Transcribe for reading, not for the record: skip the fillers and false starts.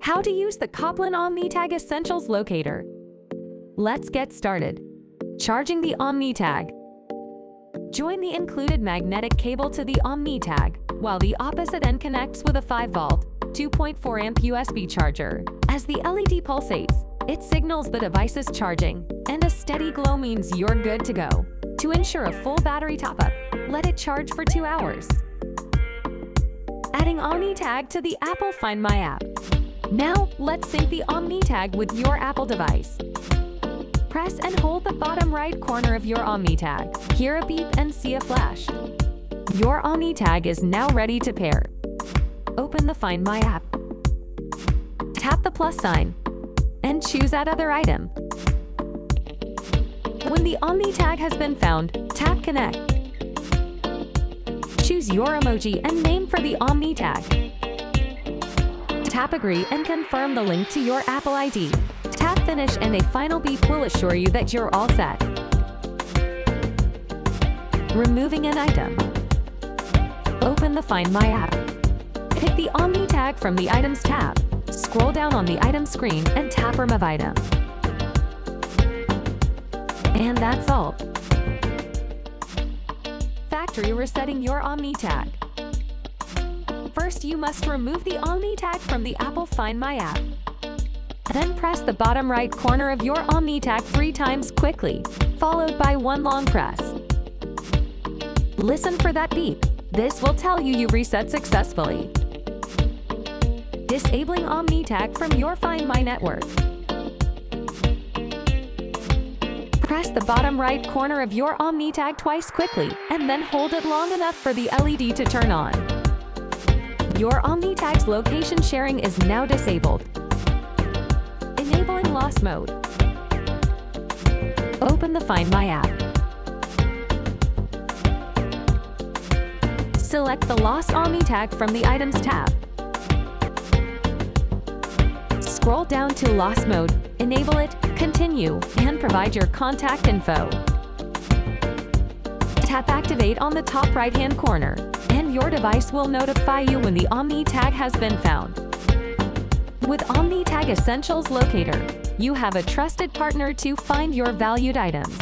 How to use the Kopplen Omnitag Essentials Locator. Let's get started. Charging the Omnitag. Join the included magnetic cable to the Omnitag, while the opposite end connects with a 5-volt, 2.4-amp USB charger. As the LED pulsates, it signals the device is charging, and a steady glow means you're good to go. To ensure a full battery top-up, let it charge for 2 hours. Adding Omnitag to the Apple Find My app. Now, let's sync the Omnitag with your Apple device. Press and hold the bottom right corner of your Omnitag. Hear a beep and see a flash. Your Omnitag is now ready to pair. Open the Find My app. Tap the plus sign and choose Add Other Item. When the Omnitag has been found, tap Connect. Choose your emoji and name for the Omnitag. Tap Agree and confirm the link to your Apple ID. Tap Finish and a final beep will assure you that you're all set. Removing an item. Open the Find My app. Pick the Omnitag from the Items tab. Scroll down on the item screen and tap Remove Item. And that's all. Factory resetting your Omnitag. First, you must remove the Omnitag from the Apple Find My app. Then press the bottom right corner of your Omnitag 3 times quickly, followed by 1 long press. Listen for that beep. This will tell you you've reset successfully. Disabling Omnitag from your Find My network. Press the bottom right corner of your Omnitag twice quickly, and then hold it long enough for the LED to turn on. Your Omnitag's location sharing is now disabled. Enabling Lost Mode. Open the Find My app. Select the lost Omnitag from the Items tab. Scroll down to Lost Mode, enable it, continue, and provide your contact info. Tap Activate on the top right-hand corner, and your device will notify you when the Omnitag has been found. With Omnitag Essentials Locator, you have a trusted partner to find your valued items.